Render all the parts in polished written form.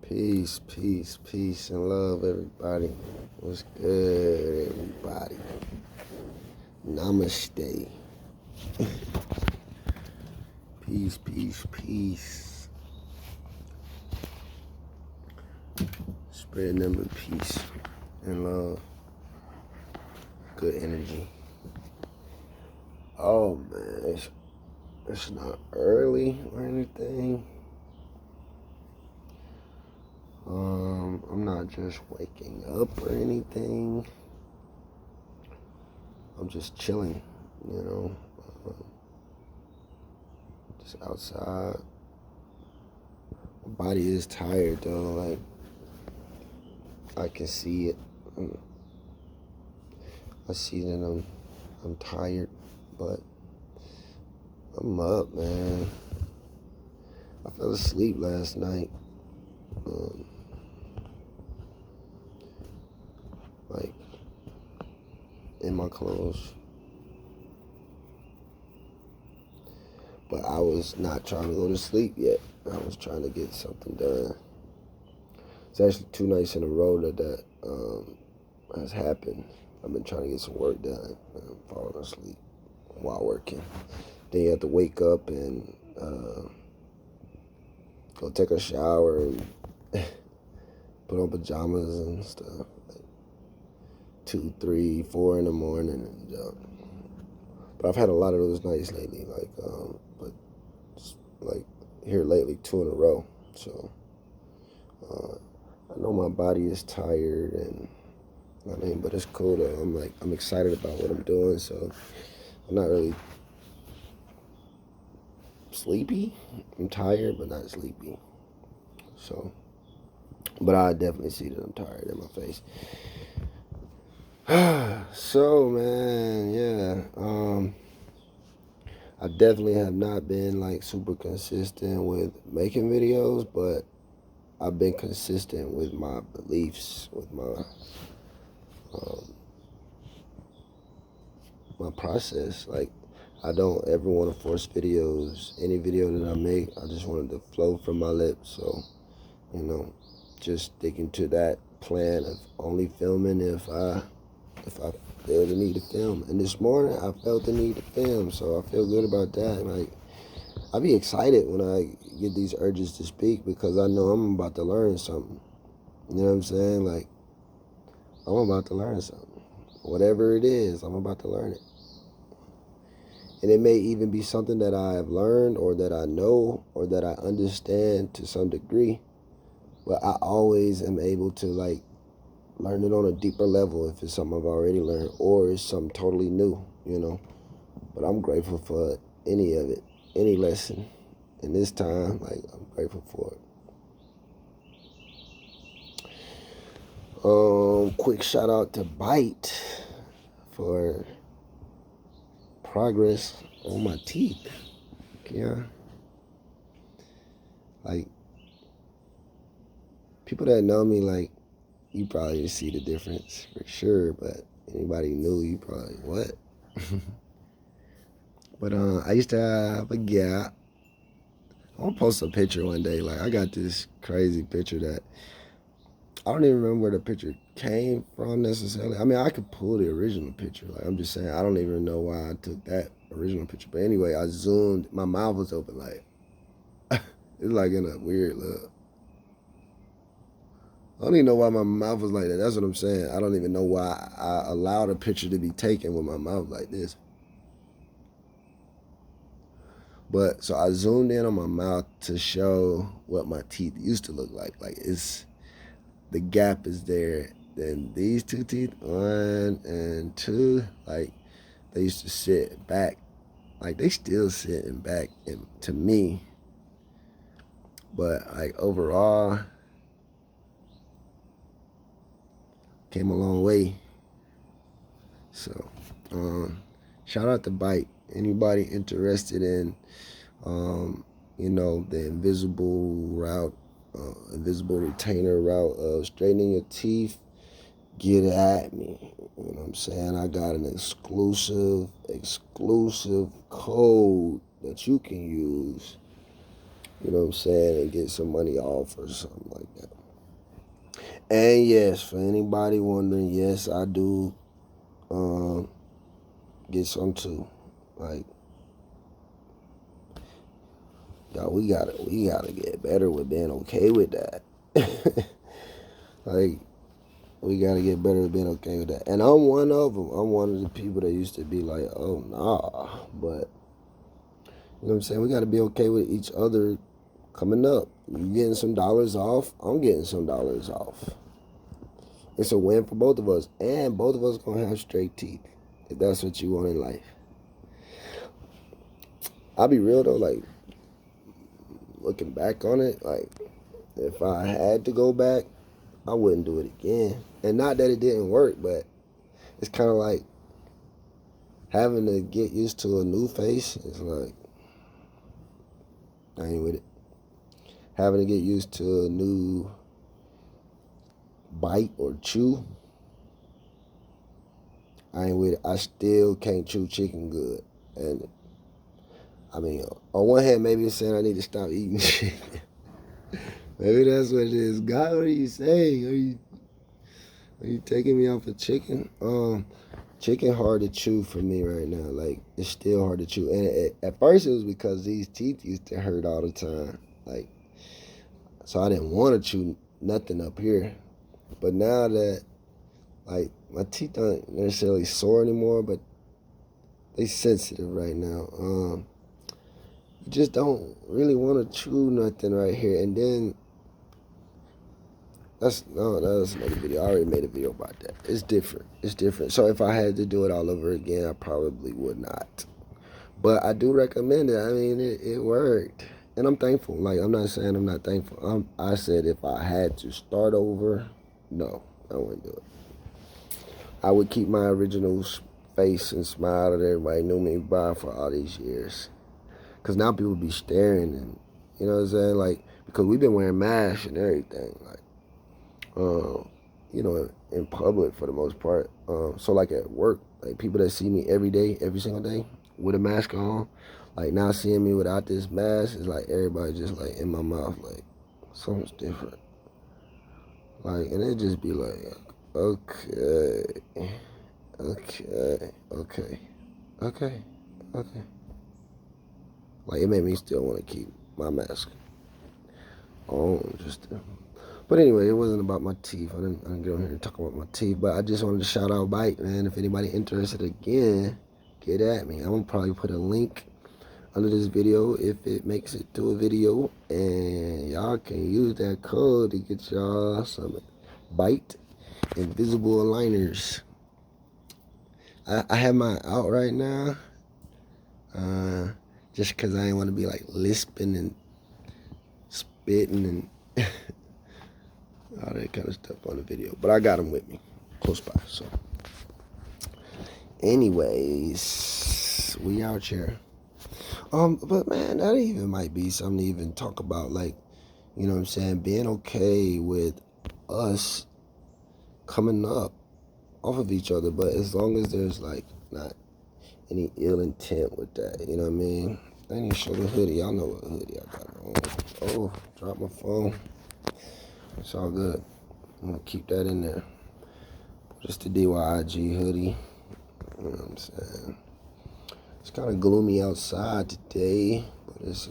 Peace, peace, peace, and love, everybody. What's good, everybody? Namaste. Peace, peace, peace. Spread number peace and love. Good energy. Oh, man. It's not early or anything. I'm not just waking up or anything. I'm just chilling, just outside. My body is tired though, like I can see it. I see that I'm tired, but I'm up, man. I fell asleep last night. Like in my clothes. But I was not trying to go to sleep yet. I was trying to get something done. It's actually 2 nights in a row that has happened. I've been trying to get some work done and I'm falling asleep while working. Then you have to wake up and go take a shower and put on pajamas and stuff. Like 2, 3, 4 in the morning and jump. But I've had a lot of those nights lately, like here lately, 2 in a row. So I know my body is tired, and but it's cool though. I'm excited about what I'm doing, so I'm not really sleepy. I'm tired, but not sleepy. So, but I definitely see that I'm tired in my face. So, man, yeah. I definitely have not been like super consistent with making videos, but I've been consistent with my beliefs, with my process. Like, I don't ever want to force videos. Any video that I make, I just want it to flow from my lips. So, just sticking to that plan of only filming if I feel the need to film. And this morning, I felt the need to film, so I feel good about that. Like, I be excited when I get these urges to speak because I know I'm about to learn something. You know what I'm saying? Like, I'm about to learn something. Whatever it is, I'm about to learn it. And it may even be something that I have learned or that I know or that I understand to some degree. But I always am able to, like, learn it on a deeper level if it's something I've already learned or it's something totally new, But I'm grateful for any of it, any lesson. And this time, like, I'm grateful for it. Quick shout out to Bite for progress on my teeth. Yeah. Like, people that know me, like, you probably see the difference for sure, but anybody new, you probably, what? But I used to have a gap. I'm gonna post a picture one day. Like, I got this crazy picture that I don't even remember where the picture came from necessarily. I mean, I could pull the original picture. Like, I'm just saying, I don't even know why I took that original picture. But anyway, I zoomed. My mouth was open, like it's like in a weird look. I don't even know why my mouth was like that. That's what I'm saying. I don't even know why I allowed a picture to be taken with my mouth like this. But so I zoomed in on my mouth to show what my teeth used to look like. Like, the gap is there. Then these 2 teeth, 1 and 2, like, they used to sit back. Like, they still sitting back to me. But, like, overall, came a long way. So, shout out to Bite. Anybody interested in, the invisible route, invisible retainer route of straightening your teeth, get at me. You know what I'm saying? I got an exclusive code that you can use, you know what I'm saying, and get some money off or something like that. And yes, for anybody wondering, yes, I do get some too. Like, y'all, we gotta get better with being okay with that. Like, we gotta get better at being okay with that. And I'm one of them. I'm one of the people that used to be like, oh nah. But you know what I'm saying? We gotta be okay with each other coming up. You getting some dollars off, I'm getting some dollars off. It's a win for both of us. And both of us gonna have straight teeth. If that's what you want in life. I'll be real though, like looking back on it, like if I had to go back, I wouldn't do it again. And not that it didn't work, but it's kind of like having to get used to a new face. It's like, I ain't with it. Having to get used to a new bite or chew, I ain't with it. I still can't chew chicken good. And I mean, on one hand, maybe it's saying I need to stop eating chicken. Maybe that's what it is. God, what are you saying? Are you taking me off of chicken? Chicken hard to chew for me right now. Like, it's still hard to chew. And at first it was because these teeth used to hurt all the time. Like, so I didn't want to chew nothing up here. But now that, like, my teeth aren't necessarily sore anymore, but they sensitive right now. You just don't really want to chew nothing right here. And then, that was another video. I already made a video about that. It's different. It's different. So if I had to do it all over again, I probably would not. But I do recommend it. I mean, it worked. And I'm thankful. Like, I'm not saying I'm not thankful. I said if I had to start over, no, I wouldn't do it. I would keep my original face and smile that everybody knew me by for all these years. Because now people be staring and, you know what I'm saying? Like, because we've been wearing masks and everything. Like, you know, in public for the most part. So like at work, like people that see me every day, every single day with a mask on, like now seeing me without this mask is like everybody just like in my mouth, like something's different. Like, and it just be like, okay, okay, okay, okay, okay. Like it made me still want to keep my mask on, just to. But anyway, it wasn't about my teeth. I didn't get on here and talk about my teeth. But I just wanted to shout out Bite, man. If anybody interested again, get at me. I'm going to probably put a link under this video if it makes it to a video. And y'all can use that code to get y'all some Bite Invisible Aligners. I have mine out right now. Just because I didn't want to be like lisping and spitting and all that kind of stuff on the video. But I got them with me, close by. So, anyways, we out here. But man, that even might be something to even talk about. Like, you know what I'm saying? Being okay with us coming up off of each other. But as long as there's like not any ill intent with that. You know what I mean? I didn't even show the hoodie. Y'all know what hoodie I got on. Oh, dropped my phone. It's all good. I'm going to keep that in there. Just the DYIG hoodie. You know what I'm saying? It's kind of gloomy outside today, but it's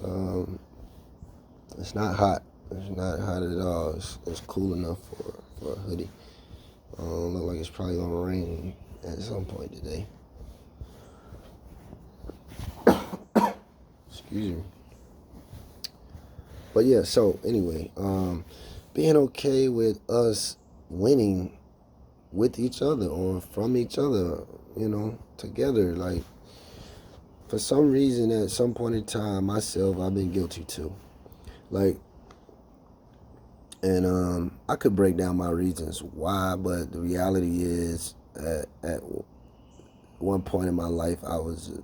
not hot. It's not hot at all. It's cool enough for a hoodie. Look like it's probably going to rain at some point today. Excuse me. But yeah, so anyway, being okay with us winning with each other or from each other, you know, together. Like, for some reason, at some point in time, myself, I've been guilty too. Like, and I could break down my reasons why, but the reality is, at one point in my life, I was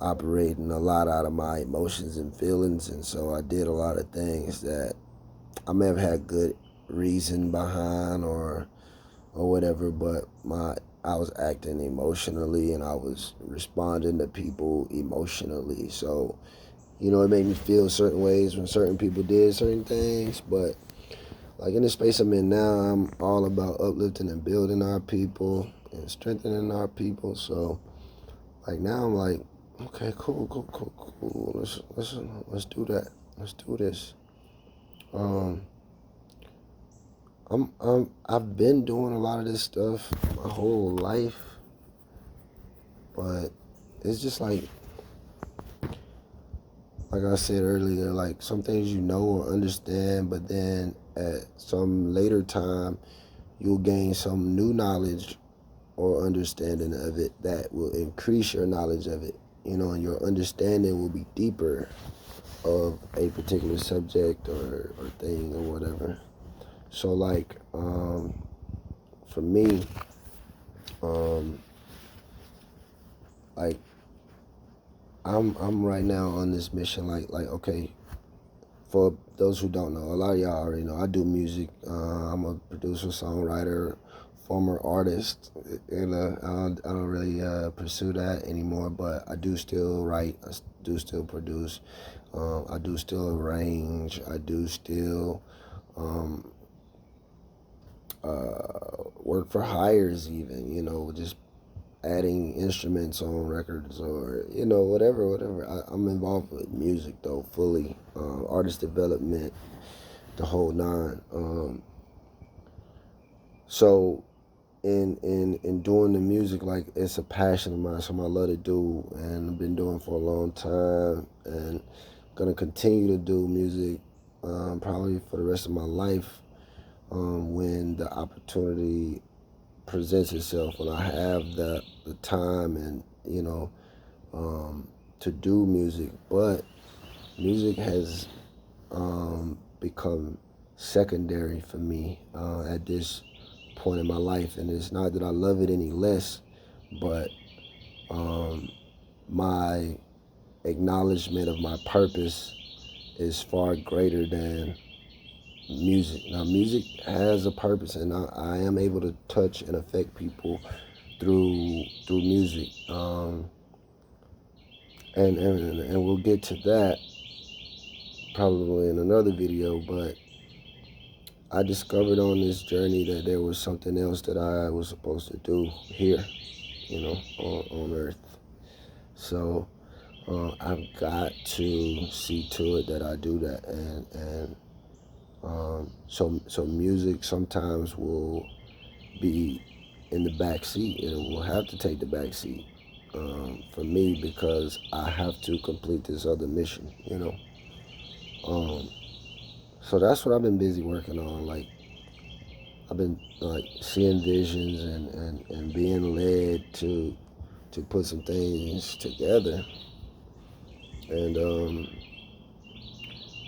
operating a lot out of my emotions and feelings, and so I did a lot of things that I may have had good reason behind or whatever, but I was acting emotionally and I was responding to people emotionally. So, you know, it made me feel certain ways when certain people did certain things, but like in the space I'm in now, I'm all about uplifting and building our people and strengthening our people. So like now I'm like, okay, cool. Let's do that. Let's do this. I've been doing a lot of this stuff my whole life, but it's just like I said earlier, like some things you know or understand, but then at some later time, you'll gain some new knowledge or understanding of it that will increase your knowledge of it, and your understanding will be deeper of a particular subject or thing or whatever. So like, for me, um, like I'm right now on this mission, like okay, for those who don't know, a lot of y'all already know I do music. I'm a producer, songwriter, former artist. I don't really pursue that anymore, but I do still write. I do still produce. I do still arrange. I do still um, work for hires, even. Just adding instruments on records or whatever. I'm involved with music though fully, artist development, the whole nine. So in doing the music, like it's a passion of mine, something I love to do, and I've been doing for a long time, and gonna continue to do music probably for the rest of my life, when the opportunity presents itself, when I have the time and to do music. But music has become secondary for me at this point in my life, and it's not that I love it any less, but my acknowledgement of my purpose is far greater than music. Now, music has a purpose, and I am able to touch and affect people through music, and we'll get to that probably in another video. But I discovered on this journey that there was something else that I was supposed to do here, on Earth. So I've got to see to it that I do that, and so music sometimes will be in the back seat. It will have to take the back seat for me, because I have to complete this other mission. So that's what I've been busy working on. Like I've been like seeing visions and being led to put some things together and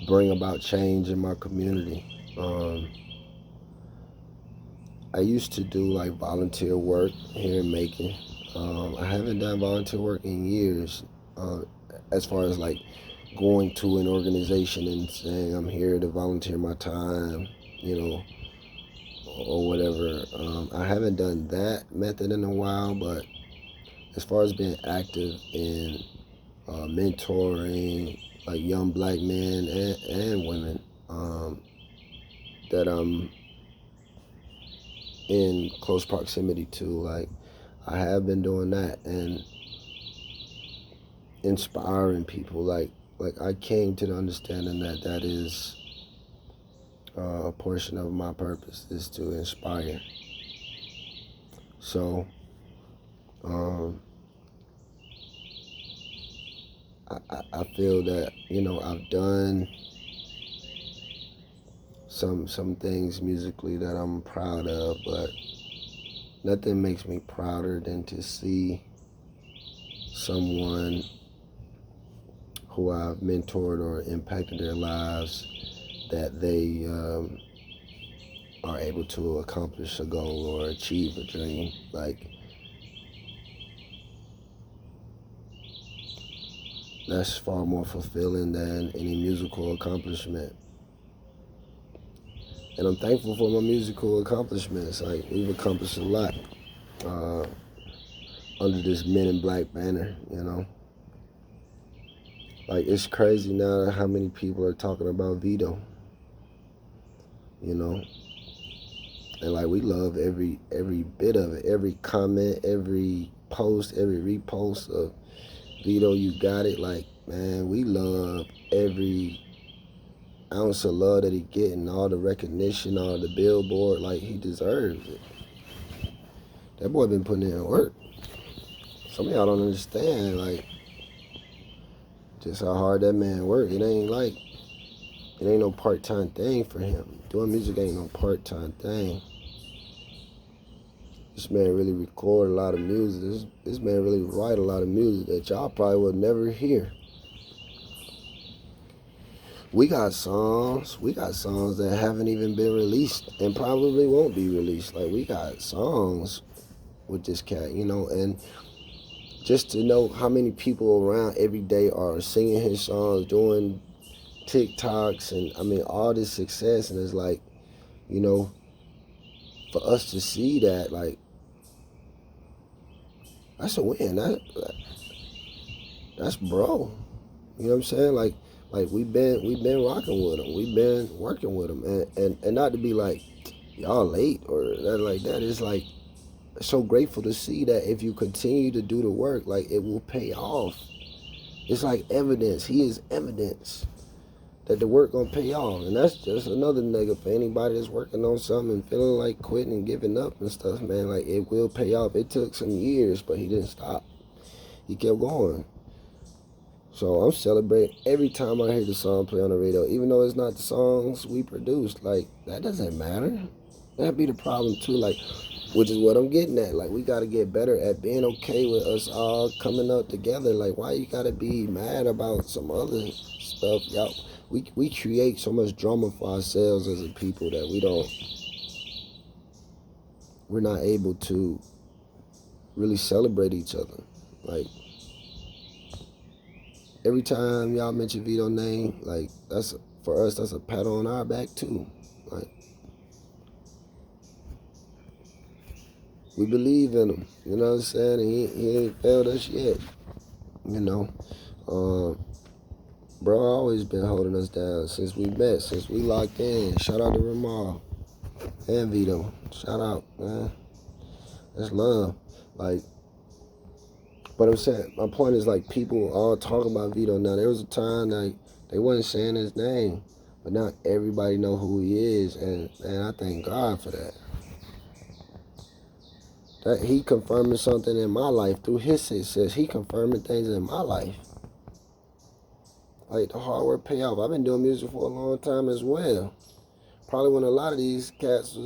bring about change in my community. I used to do like volunteer work here in Macon. I haven't done volunteer work in years, as far as like going to an organization and saying I'm here to volunteer my time, or whatever. I haven't done that method in a while, but as far as being active in mentoring like young black men and women that I'm in close proximity to, like I have been doing that and inspiring people. Like I came to the understanding that that is a portion of my purpose, is to inspire. So I feel that I've done some things musically that I'm proud of, but nothing makes me prouder than to see someone who I've mentored or impacted their lives, that they are able to accomplish a goal or achieve a dream. Like that's far more fulfilling than any musical accomplishment. And I'm thankful for my musical accomplishments. Like we've accomplished a lot under this Men in Black banner, Like it's crazy now how many people are talking about Vito. you know. And like we love every bit of it, every comment, every post, every repost of Vito, you got it. Like, man, we love every ounce of love that he getting, all the recognition, all the billboard. Like, he deserves it. That boy been putting in work. Some of y'all don't understand, like, just how hard that man work. It ain't no part-time thing for him. Doing music ain't no part-time thing. This man really record a lot of music. This man really write a lot of music that y'all probably would never hear. We got songs that haven't even been released and probably won't be released. Like, we got songs with this cat, you know, and just to know how many people around every day are singing his songs, doing TikToks, and I mean, all this success, and it's like, you know, for us to see that, like, that's a win. That's bro. You know what I'm saying? Like we've been rocking with him. We've been working with him, and not to be like y'all late or nothing like that. It's like so grateful to see that if you continue to do the work, like it will pay off. It's like evidence. He is evidence that the work gonna pay off, and that's just another nigga for anybody that's working on something and feeling like quitting and giving up and stuff, man. Like, it will pay off. It took some years, but he didn't stop. He kept going. So I'm celebrating every time I hear the song play on the radio, even though it's not the songs we produced. Like, that doesn't matter. That'd be the problem too. Like, which is what I'm getting at. Like, we gotta get better at being okay with us all coming up together. Like, why you gotta be mad about some other stuff, y'all? We create so much drama for ourselves as a people that we're not able to really celebrate each other. Like, every time y'all mention Vito's name, like, that's, for us, that's a pat on our back too. Like, we believe in him, you know what I'm saying? And he ain't failed us yet, you know. Bro always been holding us down since we met, since we locked in. Shout out to Ramal and Vito. Shout out, man. That's love. Like, but I'm saying, my point is, like, people all talk about Vito now. There was a time, like, they wasn't saying his name, but now everybody know who he is, and I thank God for that. That he confirming something in my life through his success. He confirming things in my life. Like, the hard work pay off. I've been doing music for a long time as well. Probably when a lot of these cats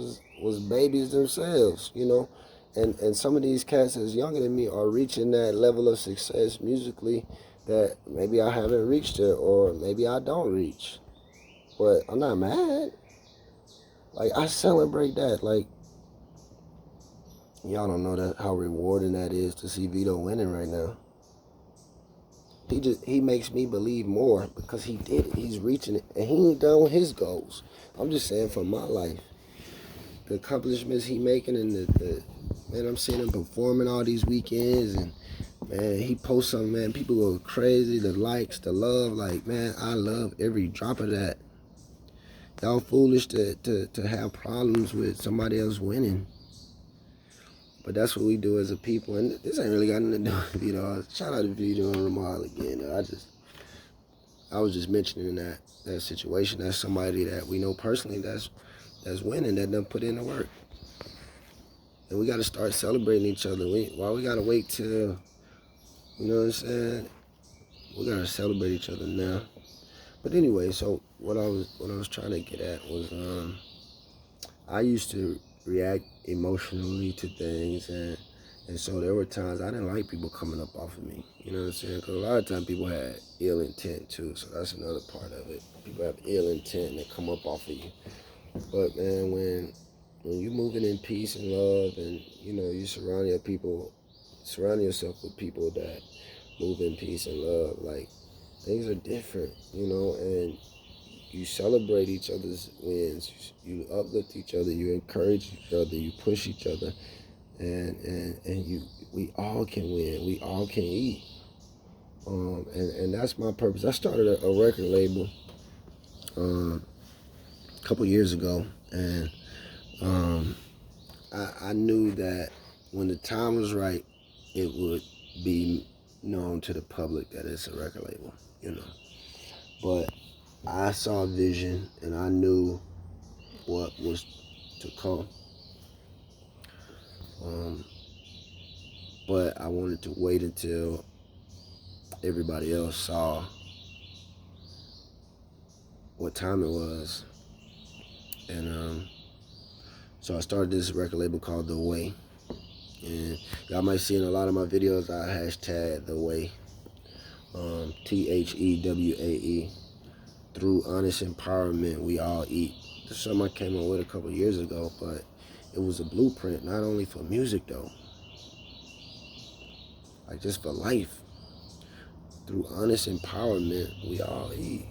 was babies themselves, you know. And some of these cats that's younger than me are reaching that level of success musically that maybe I haven't reached it, or maybe I don't reach. But I'm not mad. Like, I celebrate that. Like, y'all don't know that how rewarding that is to see Vito winning right now. He makes me believe more because he did it. He's reaching it, and he ain't done with his goals. I'm just saying, for my life, the accomplishments he making, and the man, I'm seeing him performing all these weekends, and man, he posts something, man, people go crazy. The likes, the love, like, man, I love every drop of that. Y'all foolish to have problems with somebody else winning. But that's what we do as a people, and this ain't really got nothing to do with Vito. Shout out to Vito and Ramal again. I was just mentioning that situation. That's somebody that we know personally that's winning, that done put in the work. And we got to start celebrating each other. Why we got to wait till, you know what I'm saying? We got to celebrate each other now. But anyway, so what I was trying to get at was, I used to react emotionally to things, and so there were times I didn't like people coming up off of me. You know what I'm saying? Because a lot of times people had ill intent too, so that's another part of it. People have ill intent and they come up off of you. But man, when you moving in peace and love, and you know you surround yourself with people that move in peace and love, like, things are different, you know, and you celebrate each other's wins, you uplift each other, you encourage each other, you push each other, and we all can win, we all can eat. And that's my purpose. I started a record label a couple years ago, and I knew that when the time was right, it would be known to the public that it's a record label, you know. But I saw vision, and I knew what was to come. But I wanted to wait until everybody else saw what time it was. And so I started this record label called The Way. And y'all might see in a lot of my videos I hashtag The Way. THEWAE. Through honest empowerment, we all eat. This is something I came up with a couple years ago, but it was a blueprint, not only for music though, like just for life. Through honest empowerment, we all eat.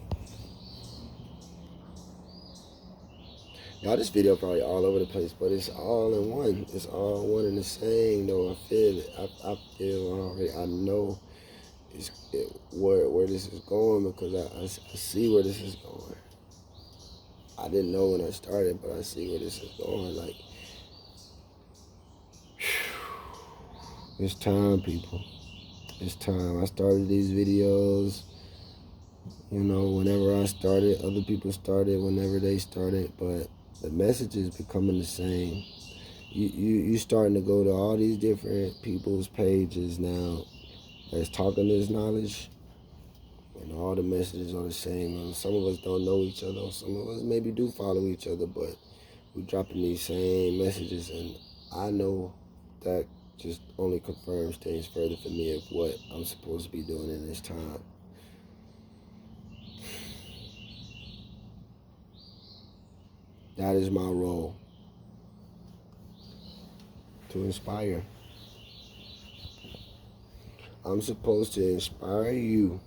Y'all, this video probably all over the place, but it's all in one. It's all one and the same, though. I feel it. I feel already. I know where this is going, because I see where this is going. I didn't know when I started, but I see where this is going. Like, it's time, people. It's time. I started these videos, you know, whenever I started. Other people started whenever they started, but the message is becoming the same. You starting to go to all these different people's pages now that's talking this knowledge, and all the messages are the same. And some of us don't know each other. Some of us maybe do follow each other, but we're dropping these same messages, and I know that just only confirms things further for me of what I'm supposed to be doing in this time. That is my role, to inspire. I'm supposed to inspire you.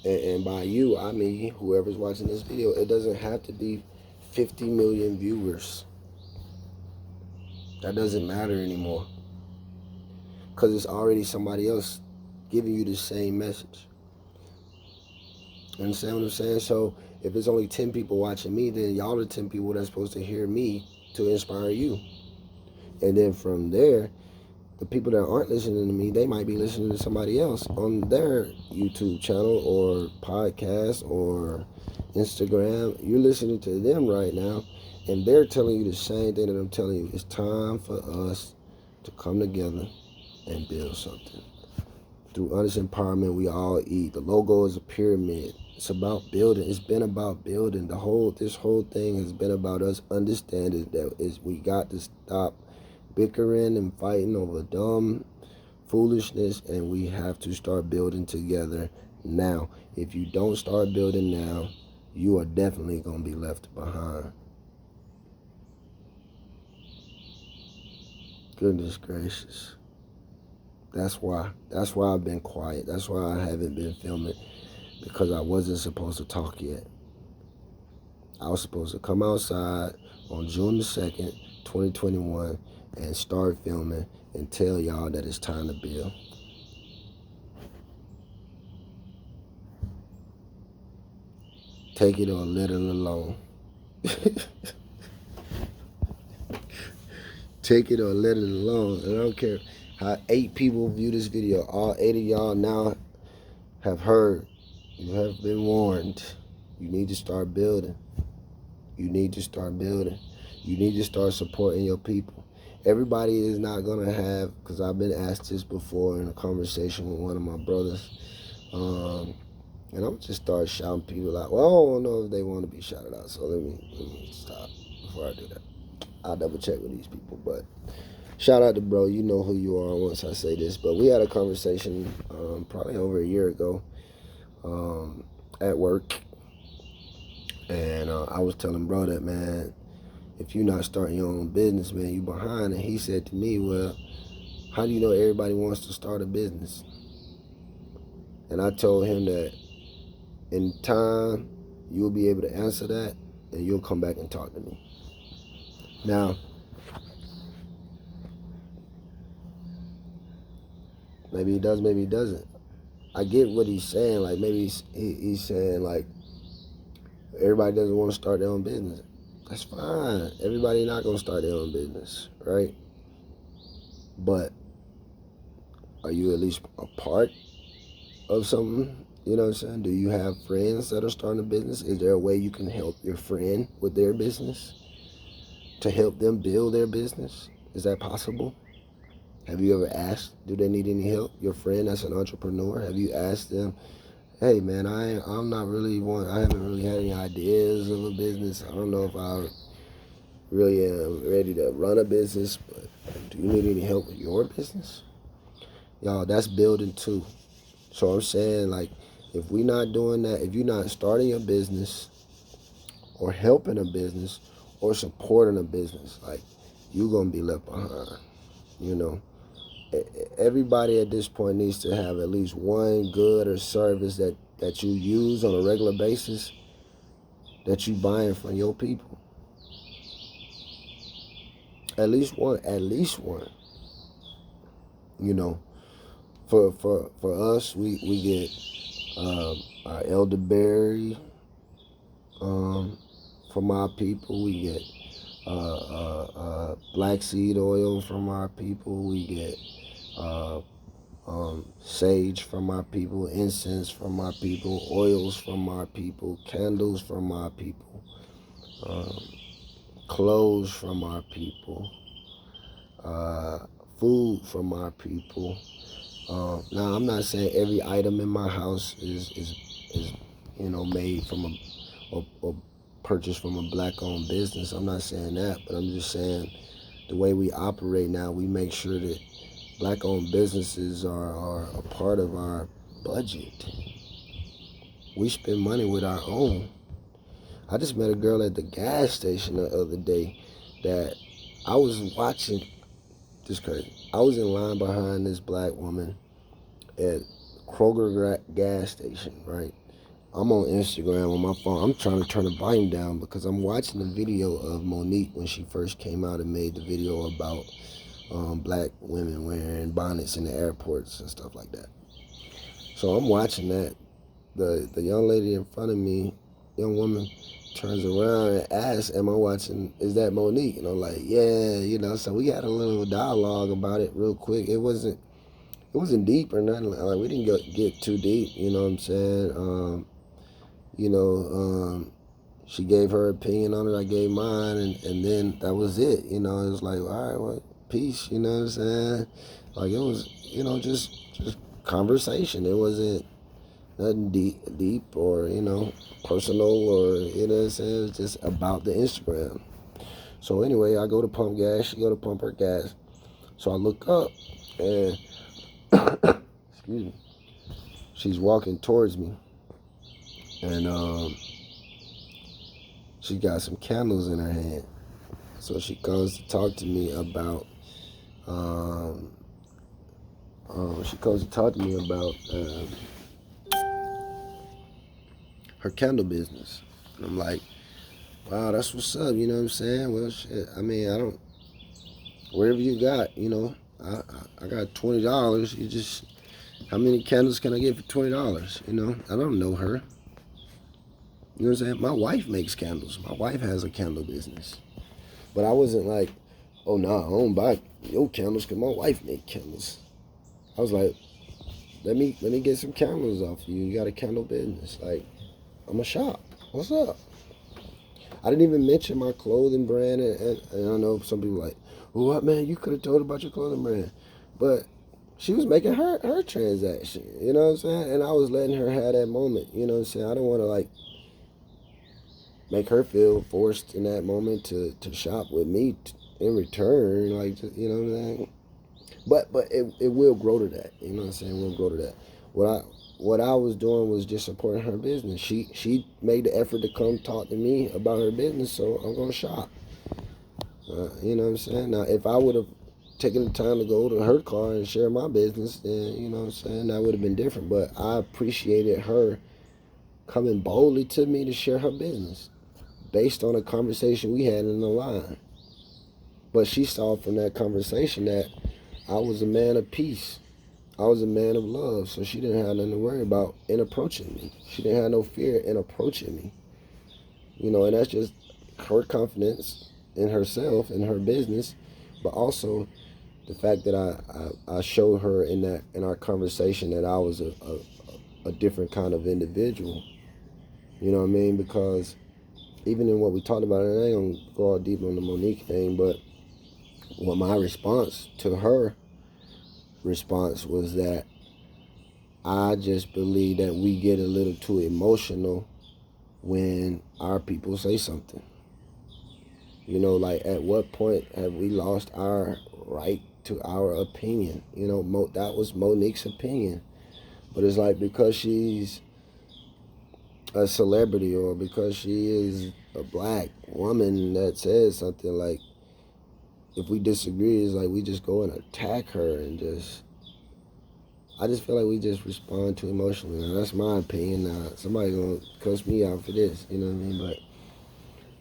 And by you, I mean whoever's watching this video. It doesn't have to be 50 million viewers. That doesn't matter anymore, because it's already somebody else giving you the same message. Understand what I'm saying? So if it's only 10 people watching me, then y'all are 10 people that's supposed to hear me to inspire you. And then from there, the people that aren't listening to me, they might be listening to somebody else on their YouTube channel or podcast or Instagram. You're listening to them right now, and they're telling you the same thing that I'm telling you. It's time for us to come together and build something. Through honest empowerment, we all eat. The logo is a pyramid. It's about building. It's been about building. This whole thing has been about us understanding that we got to stop bickering and fighting over dumb foolishness, and we have to start building together now. If you don't start building now, you are definitely going to be left behind. Goodness gracious. That's why I've been quiet. That's why I haven't been filming, because I wasn't supposed to talk yet. I was supposed to come outside on June the 2nd, 2021, and start filming and tell y'all that it's time to build. Take it or let it alone. Take it or let it alone. And I don't care how 8 people view this video. All 8 of y'all now have heard. You have been warned. You need to start building. You need to start building. You need to start supporting your people. Everybody is not going to have, because I've been asked this before in a conversation with one of my brothers. And I'm just start shouting people out. Well, I don't know if they want to be shouted out, so let me stop before I do that. I'll double check with these people, but shout out to bro. You know who you are once I say this. But we had a conversation probably over a year ago at work, and I was telling bro that, man, if you're not starting your own business, man, you behind. And he said to me, well, how do you know everybody wants to start a business? And I told him that in time, you'll be able to answer that, and you'll come back and talk to me. Now, maybe he does, maybe he doesn't. I get what he's saying. Like, maybe he's saying, like, Everybody doesn't want to start their own business. That's fine. Everybody not gonna start their own business, right? But are you at least a part of something? You know what I'm saying? Do you have friends that are starting a business? Is there a way you can help your friend with their business? To help them build their business? Is that possible? Have you ever asked, do they need any help? Your friend that's an entrepreneur, have you asked them, hey man, I haven't really had any ideas of a business. I don't know if I really am ready to run a business, but do you need any help with your business? Y'all, that's building too. So I'm saying, like, if we not doing that, if you're not starting a business or helping a business or supporting a business, like, you're gonna be left behind. You know, everybody at this point needs to have at least one good or service that you use on a regular basis that you buying from your people. At least one. At least one. You know, for us, we get our elderberry from our people. We get black seed oil from our people. We get sage from our people, incense from our people, oils from our people, candles from our people, clothes from our people, food from our people. Now, I'm not saying every item in my house is made from or purchased from a black-owned business. I'm not saying that, but I'm just saying the way we operate now, we make sure that black-owned businesses are a part of our budget. We spend money with our own. I just met a girl at the gas station the other day that I was watching. Just crazy. I was in line behind this black woman at Kroger gas station, right? I'm on Instagram on my phone. I'm trying to turn the volume down because I'm watching the video of Monique when she first came out and made the video about black women wearing bonnets in the airports and stuff like that. So I'm watching that. The young lady in front of me, young woman, turns around and asks, am I watching, is that Monique? And I'm like, yeah, so we had a little dialogue about it real quick. It wasn't deep or nothing. Like, we didn't get too deep, you know what I'm saying? She gave her opinion on it, I gave mine, and then that was it. It was like, all right, well, peace, you know what I'm saying? Like, it was, just conversation. It wasn't nothing deep or, personal or, you know what I'm saying? It was just about the Instagram. So anyway, I go to pump gas, she go to pump her gas. So I look up and, excuse me, she's walking towards me. And she got some candles in her hand. So she comes to talk to me about her candle business. And I'm like, wow, that's what's up, you know what I'm saying? Well, shit, I mean, I don't, wherever you got, I got $20. You just, how many candles can I get for $20? I don't know her. You know what I'm saying? My wife makes candles. My wife has a candle business. But I wasn't like, oh, nah, I don't buy your candles because my wife make candles. I was like, let me get some candles off you. You got a candle business. Like, I'm a shop. What's up? I didn't even mention my clothing brand. And I know some people like, well, what, man? You could have told about your clothing brand. But she was making her transaction. You know what I'm saying? And I was letting her have that moment. You know what I'm saying? I don't want to, like, make her feel forced in that moment to shop with me in return, like, you know what I'm saying? But it will grow to that, you know what I'm saying? It will grow to that. What I was doing was just supporting her business. She made the effort to come talk to me about her business, so I'm gonna shop. You know what I'm saying? Now, if I would have taken the time to go to her car and share my business, then you know what I'm saying, that would have been different. But I appreciated her coming boldly to me to share her business, based on a conversation we had in the line. But she saw from that conversation that I was a man of peace. I was a man of love. So she didn't have nothing to worry about in approaching me. She didn't have no fear in approaching me. And that's just her confidence in herself and her business, but also the fact that I showed her in our conversation that I was a different kind of individual. You know what I mean? Because even in what we talked about, and I ain't gonna go all deep on the Monique thing, but what my response to her response was that I just believe that we get a little too emotional when our people say something. Like at what point have we lost our right to our opinion? That was Monique's opinion. But it's like because she's a celebrity or because she is a black woman that says something, like if we disagree, it's like we just go and attack her and I just feel like we just respond too emotionally. Now, that's my opinion. Now, somebody gonna cuss me out for this, you know what I mean? But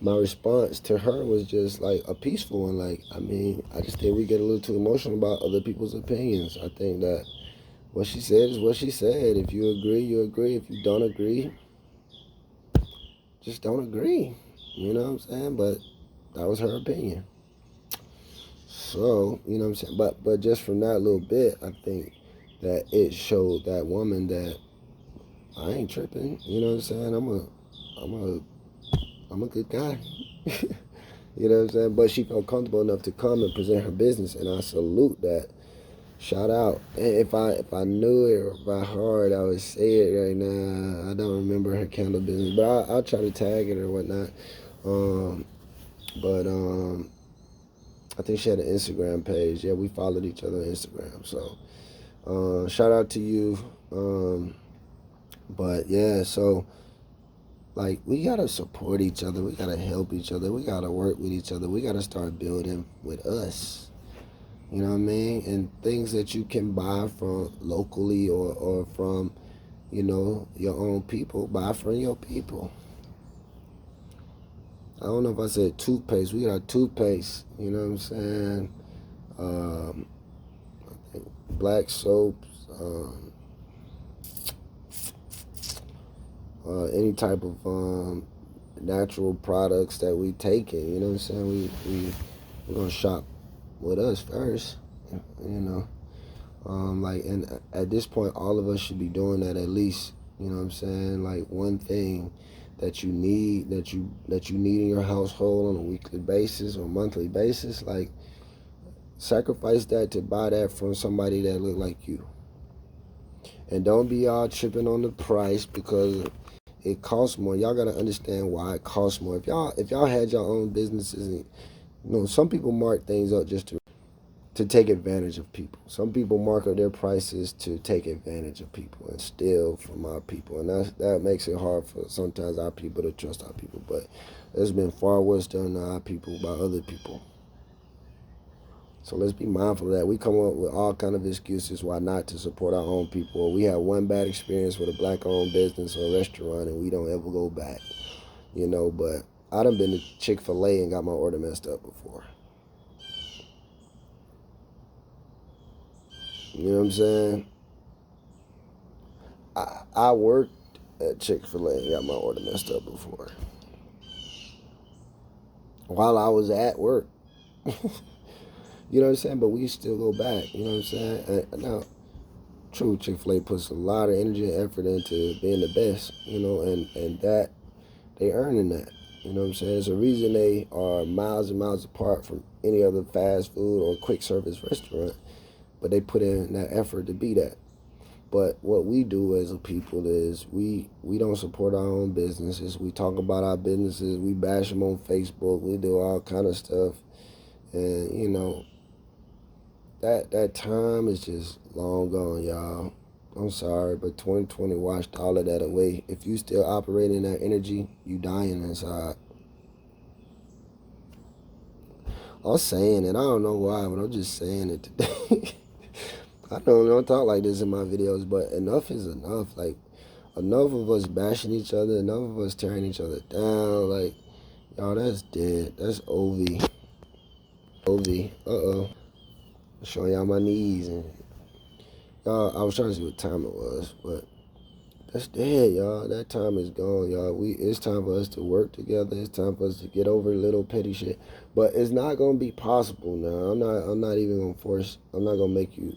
my response to her was just like a peaceful one. Like, I just think we get a little too emotional about other people's opinions. I think that what she said is what she said. If you agree, you agree. If you don't agree, just don't agree. You know what I'm saying? But that was her opinion. So, you know what I'm saying? But just from that little bit, I think that it showed that woman that I ain't tripping. You know what I'm saying? I'm a good guy. You know what I'm saying? But she felt comfortable enough to come and present her business, and I salute that. Shout out. And if I knew it or if I heard, I would say it right now. I don't remember her candle business, but I'll try to tag it or whatnot. But I think she had an Instagram page. Yeah, we followed each other on Instagram. So shout out to you. But yeah, so like we gotta support each other. We gotta help each other. We gotta work with each other. We gotta start building with us. You know what I mean? And things that you can buy from locally or from, your own people, buy from your people. I don't know if I said toothpaste. We got toothpaste. You know what I'm saying? Um, black soaps. Any type of natural products that we take in. You know what I'm saying? We're gonna shop with us first. And at this point, all of us should be doing that at least. You know what I'm saying? Like one thing that you need that you need in your household on a weekly basis or monthly basis, like sacrifice that to buy that from somebody that look like you. And don't be all tripping on the price because it costs more. Y'all gotta understand why it costs more. If y'all had your own businesses, and some people mark things up just to take advantage of people. Some people mark up their prices to take advantage of people and steal from our people, and that makes it hard for sometimes our people to trust our people. But there's been far worse done to our people by other people. So let's be mindful of that. We come up with all kind of excuses why not to support our own people. Or we have one bad experience with a black-owned business or a restaurant and we don't ever go back. But I done been to Chick-fil-A and got my order messed up before. You know what I'm saying? I worked at Chick-fil-A and got my order messed up before. While I was at work. You know what I'm saying? But we still go back. You know what I'm saying? And now, true, Chick-fil-A puts a lot of energy and effort into being the best, and that they earning that. You know what I'm saying? There's a reason they are miles and miles apart from any other fast food or quick service restaurant, but they put in that effort to be that. But what we do as a people is we don't support our own businesses. We talk about our businesses. We bash them on Facebook. We do all kind of stuff, and that time is just long gone, y'all. I'm sorry, but 2020 washed all of that away. If you still operate in that energy, you dying inside. I'm saying it. I don't know why, but I'm just saying it today. I don't talk like this in my videos, but enough is enough. Like, enough of us bashing each other, enough of us tearing each other down. Like, y'all, that's dead. That's OV. OV. Uh-oh. Showing y'all my knees. And y'all, I was trying to see what time it was, but That's dead, y'all. That time is gone, y'all. It's time for us to work together. It's time for us to get over little petty shit. But it's not gonna be possible now. I'm not even gonna force. I'm not gonna make you.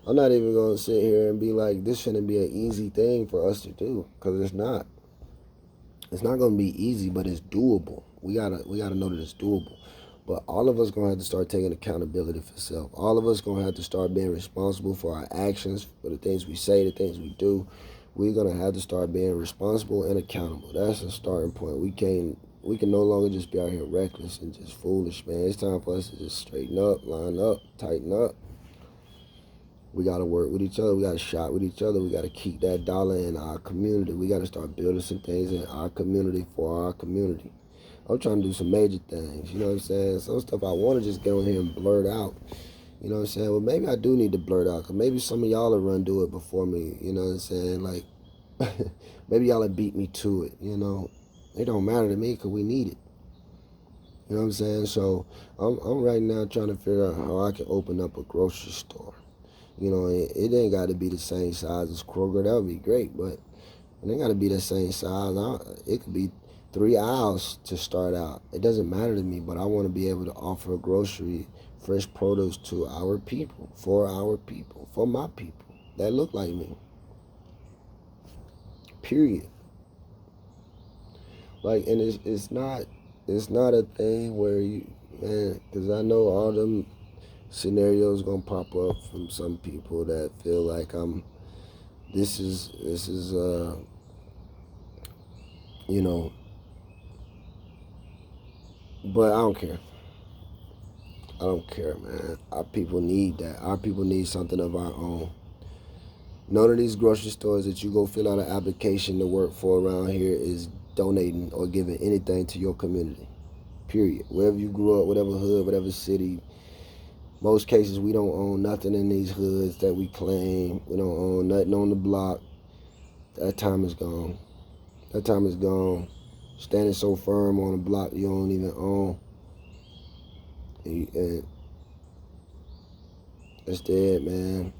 I'm not even gonna sit here and be like, this shouldn't be an easy thing for us to do, because it's not. It's not gonna be easy, but it's doable. We gotta know that it's doable. But all of us gonna have to start taking accountability for self. All of us gonna have to start being responsible for our actions, for the things we say, the things we do. We're gonna have to start being responsible and accountable. That's a starting point. We can no longer just be out here reckless and just foolish, man. It's time for us to just straighten up, line up, tighten up. We got to work with each other. We got to shop with each other. We got to keep that dollar in our community. We got to start building some things in our community for our community. I'm trying to do some major things, you know what I'm saying? Some stuff I want to just get on here and blurt out, you know what I'm saying? Well, maybe I do need to blurt out, because maybe some of y'all will run do it before me, you know what I'm saying? Like, maybe y'all will beat me to it, you know? It don't matter to me, because we need it. You know what I'm saying? So I'm right now trying to figure out how I can open up a grocery store. You know, it ain't got to be the same size as Kroger. That would be great, but it ain't got to be the same size. It could be 3 aisles to start out. It doesn't matter to me, but I want to be able to offer grocery, fresh produce to our people, for my people that look like me. Period. Like, and it's not a thing where you, man, because I know all them scenarios gonna pop up from some people that feel like this is you know, but I don't care. I don't care, man. Our people need that. Our people need something of our own. None of these grocery stores that you go fill out an application to work for around here is donating or giving anything to your community. Period. Wherever you grew up, whatever hood, whatever city, most cases we don't own nothing in these hoods that we claim. We don't own nothing on the block. That time is gone. That time is gone. Standing so firm on a block you don't even own. And that's dead, man.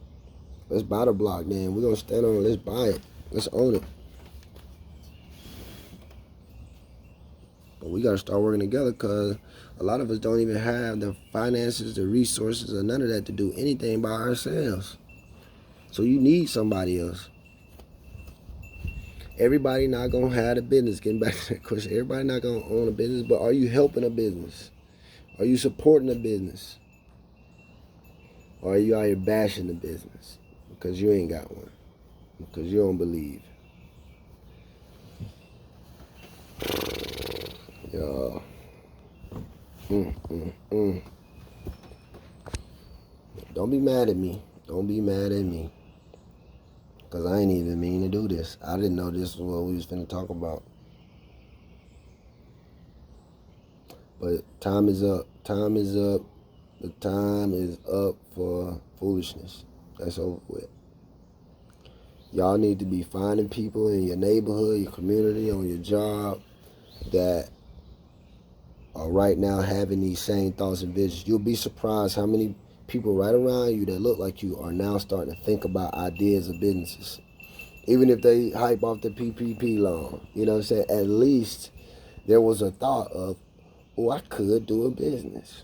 Let's buy the block, then. We're going to stand on it. Let's buy it. Let's own it. But we got to start working together, because a lot of us don't even have the finances, the resources, or none of that to do anything by ourselves. So you need somebody else. Everybody not going to have a business. Getting back to that question, everybody not going to own a business, but are you helping a business? Are you supporting a business? Or are you out here bashing the business because you ain't got one? Because you don't believe. Y'all. Don't be mad at me. Don't be mad at me. Because I ain't even mean to do this. I didn't know this was what we was finna talk about. But time is up. Time is up. The time is up for foolishness. That's over with. Y'all need to be finding people in your neighborhood, your community, on your job that are right now having these same thoughts and visions. You'll be surprised how many people right around you that look like you are now starting to think about ideas of businesses. Even if they hype off the PPP loan, you know what I'm saying? At least there was a thought of, oh, I could do a business.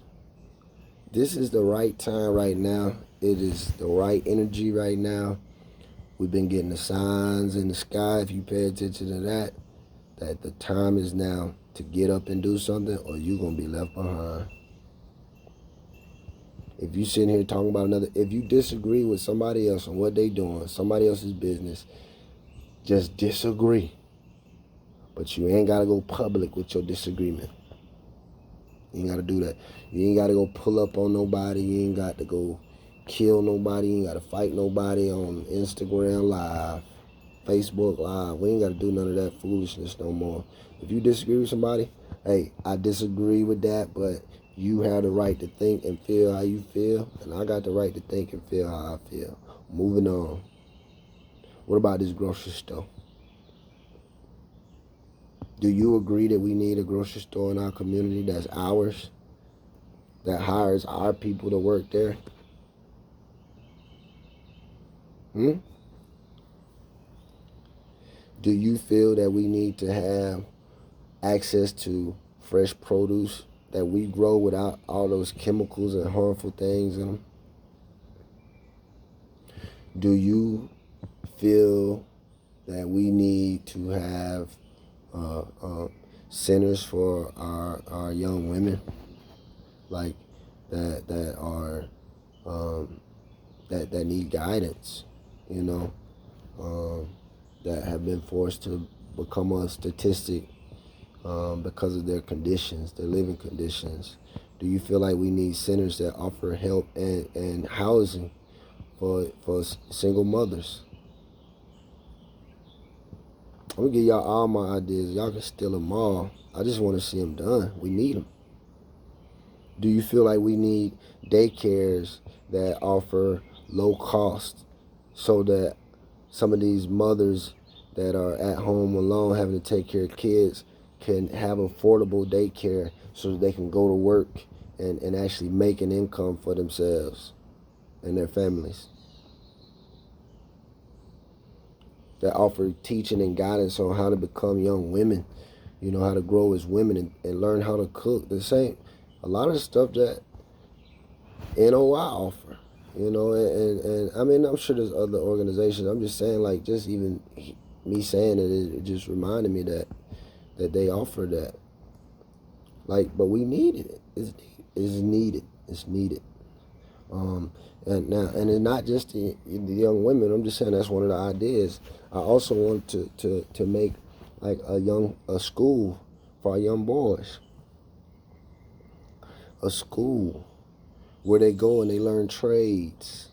This is the right time right now. It is the right energy right now. We've been getting the signs in the sky, if you pay attention to that the time is now to get up and do something, or you're going to be left behind. If you sitting here talking about if you disagree with somebody else on what they doing, somebody else's business, just disagree. But you ain't got to go public with your disagreement. You ain't got to do that. You ain't got to go pull up on nobody. You ain't got to go kill nobody. You ain't got to fight nobody on Instagram Live, Facebook Live. We ain't got to do none of that foolishness no more. If you disagree with somebody, hey, I disagree with that, but you have the right to think and feel how you feel, and I got the right to think and feel how I feel. Moving on. What about this grocery store? Do you agree that we need a grocery store in our community that's ours, that hires our people to work there? Do you feel that we need to have access to fresh produce that we grow without all those chemicals and harmful things in them? Do you feel that we need to have centers for our young women, like that are that need guidance, you know, that have been forced to become a statistic because of their conditions, their living conditions? Do you feel like we need centers that offer help and housing for single mothers? I'm gonna give y'all all my ideas. Y'all can steal them all. I just want to see them done. We need them. Do you feel like we need daycares that offer low cost so that some of these mothers that are at home alone having to take care of kids can have affordable daycare so that they can go to work and actually make an income for themselves and their families? That offer teaching and guidance on how to become young women, you know, how to grow as women and learn how to cook. The same, a lot of the stuff that NOI offer, you know, and I mean, I'm sure there's other organizations. I'm just saying, like, just even me saying it just reminded me that they offer that. Like, but we needed it. It's needed. It's needed. And now, and it's not just the young women. I'm just saying that's one of the ideas. I also want to make like a school for our young boys. A school where they go and they learn trades,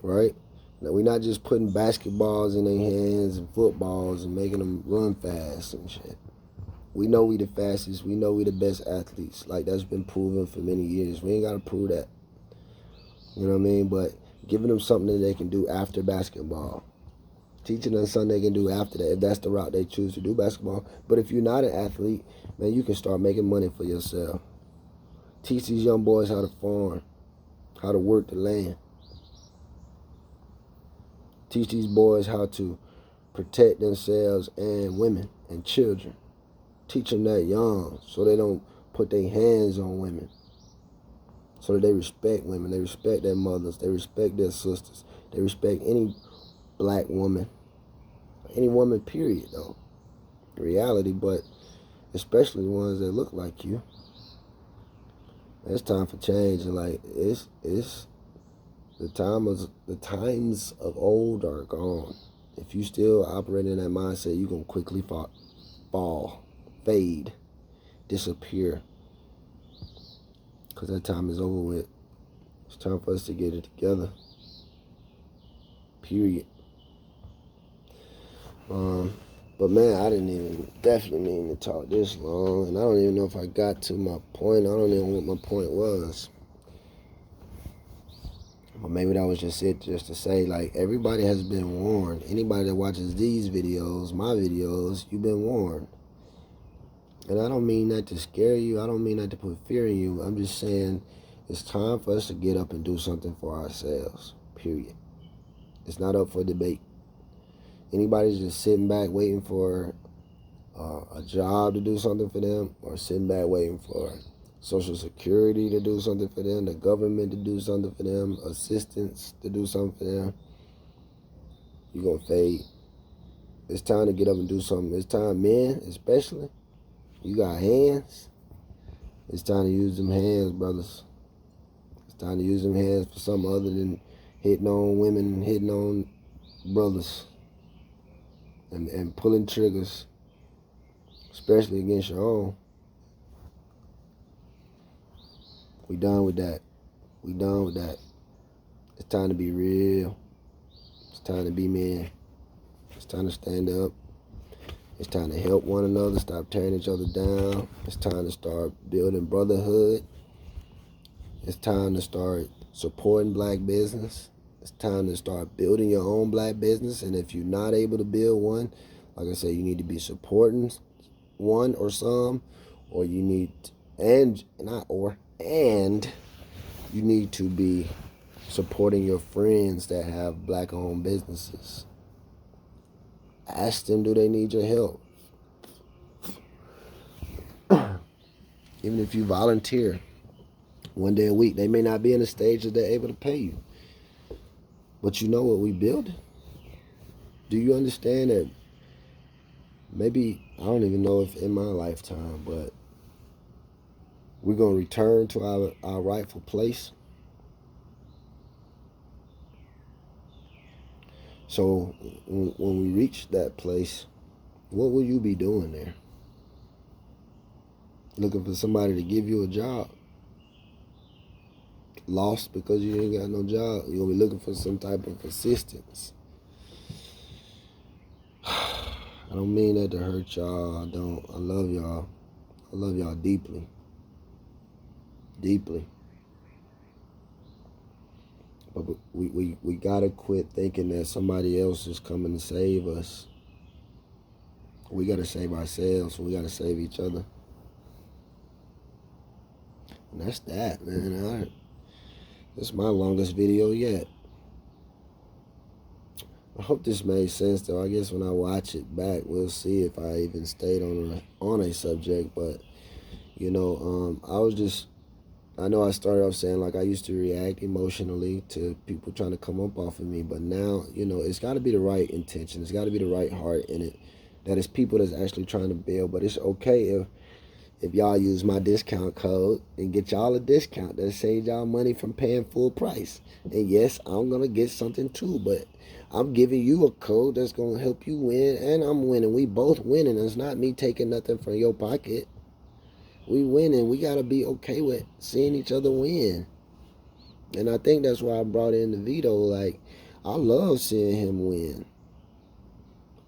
right? Now, we're not just putting basketballs in their hands and footballs and making them run fast and shit. We know we the fastest. We know we the best athletes. Like, that's been proven for many years. We ain't got to prove that. You know what I mean? But giving them something that they can do after basketball. Teaching them something they can do after that, if that's the route they choose to do basketball. But if you're not an athlete, man, you can start making money for yourself. Teach these young boys how to farm, how to work the land. Teach these boys how to protect themselves and women and children. Teach them that young so they don't put their hands on women. So that they respect women. They respect their mothers. They respect their sisters. They respect any black woman. Any woman, period, though. In reality, but especially the ones that look like you. It's time for change, and like it's the times of old are gone. If you still operate in that mindset, you're gonna quickly fall, fade, disappear. Cause that time is over with. It's time for us to get it together. Period. But man, I definitely mean to talk this long, and I don't even know if I got to my point. I don't even know what my point was. But maybe that was just it, just to say, like, everybody has been warned. Anybody that watches these videos, my videos, you've been warned. And I don't mean that to scare you. I don't mean that to put fear in you. I'm just saying it's time for us to get up and do something for ourselves, period. It's not up for debate. Anybody's just sitting back waiting for a job to do something for them, or sitting back waiting for Social Security to do something for them, the government to do something for them, assistance to do something for them, you're going to fade. It's time to get up and do something. It's time, men especially, you got hands. It's time to use them hands, brothers. It's time to use them hands for something other than hitting on women and hitting on brothers. And pulling triggers, especially against your own. We done with that. We done with that. It's time to be real. It's time to be men. It's time to stand up. It's time to help one another, stop tearing each other down. It's time to start building brotherhood. It's time to start supporting black business. It's time to start building your own black business. And if you're not able to build one, like I said, you need to be supporting one or some, or you need, and you need to be supporting your friends that have black-owned businesses. Ask them, do they need your help? Even if you volunteer 1 day a week, they may not be in a stage that they're able to pay you. But you know what we building? Do you understand that maybe, I don't even know if in my lifetime, but we're going to return to our rightful place? So when we reach that place, what will you be doing there? Looking for somebody to give you a job? Lost because you ain't got no job? You're going to be looking for some type of assistance. I don't mean that to hurt y'all. I don't. I love y'all. I love y'all deeply. Deeply. But we gotta quit thinking that somebody else is coming to save us. We gotta save ourselves. We gotta save each other. And that's that, man. This is my longest video yet. I hope this made sense, though. I guess when I watch it back, we'll see if I even stayed on a subject. But you know, I know I started off saying like I used to react emotionally to people trying to come up off of me, but now, you know, it's got to be the right intention. It's got to be the right heart in it. That it's people that's actually trying to build. But it's okay if y'all use my discount code and get y'all a discount that saves y'all money from paying full price. And yes, I'm going to get something too, but I'm giving you a code that's going to help you win, and I'm winning. We both winning. It's not me taking nothing from your pocket. We winning. We got to be okay with seeing each other win. And I think that's why I brought in the Vito. Like, I love seeing him win.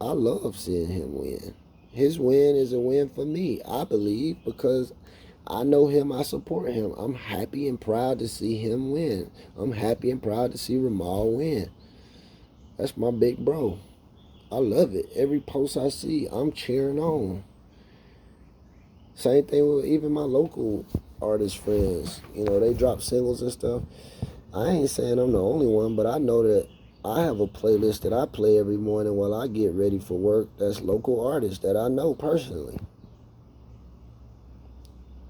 I love seeing him win. His win is a win for me, I believe, because I know him, I support him. I'm happy and proud to see him win. I'm happy and proud to see Ramal win. That's my big bro. I love it. Every post I see, I'm cheering on. Same thing with even my local artist friends. You know, they drop singles and stuff. I ain't saying I'm the only one, but I know that I have a playlist that I play every morning while I get ready for work. That's local artists that I know personally.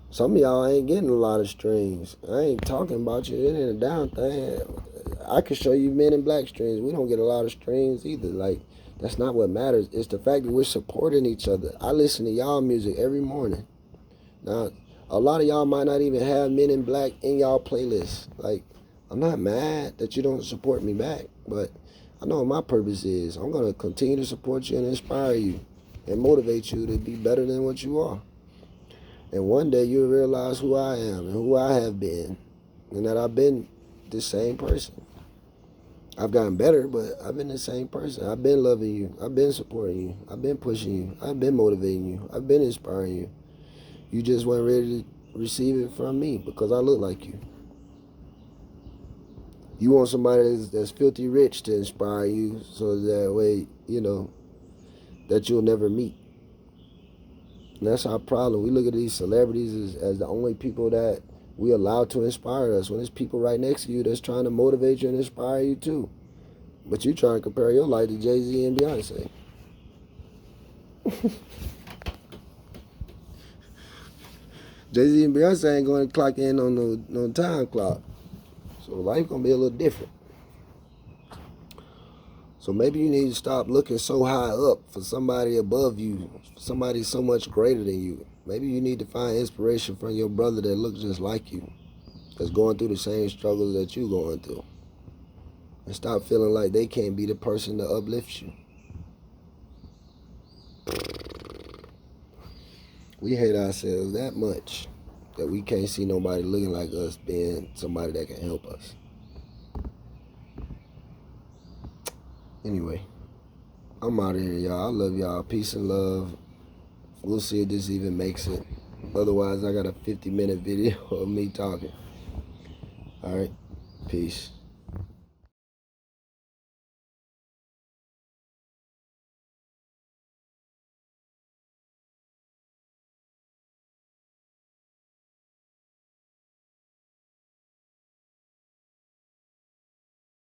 Some of y'all ain't getting a lot of streams. I ain't talking about you. It ain't a down thing. I could show you Men in Black streams. We don't get a lot of streams either. Like, that's not what matters. It's the fact that we're supporting each other. I listen to y'all music every morning. Now, a lot of y'all might not even have Men in Black in y'all playlist. Like, I'm not mad that you don't support me back, but I know what my purpose is. I'm going to continue to support you and inspire you and motivate you to be better than what you are. And one day you'll realize who I am and who I have been, and that I've been the same person. I've gotten better, but I've been the same person. I've been loving you. I've been supporting you. I've been pushing you. I've been motivating you. I've been inspiring you. You just weren't ready to receive it from me because I look like you. You want somebody that's filthy rich to inspire you so that way, you know, that you'll never meet. And that's our problem. We look at these celebrities as the only people that we allow to inspire us, when there's people right next to you that's trying to motivate you and inspire you too. But you trying to compare your life to Jay-Z and Beyonce. Jay-Z and Beyonce ain't going to clock in on no time clock. So life going to be a little different. So maybe you need to stop looking so high up for somebody above you, somebody so much greater than you. Maybe you need to find inspiration from your brother that looks just like you, that's going through the same struggles that you're going through. And stop feeling like they can't be the person to uplift you. We hate ourselves that much that we can't see nobody looking like us being somebody that can help us. Anyway, I'm out of here, y'all. I love y'all. Peace and love. We'll see if this even makes it. Otherwise, I got a 50-minute video of me talking. All right. Peace.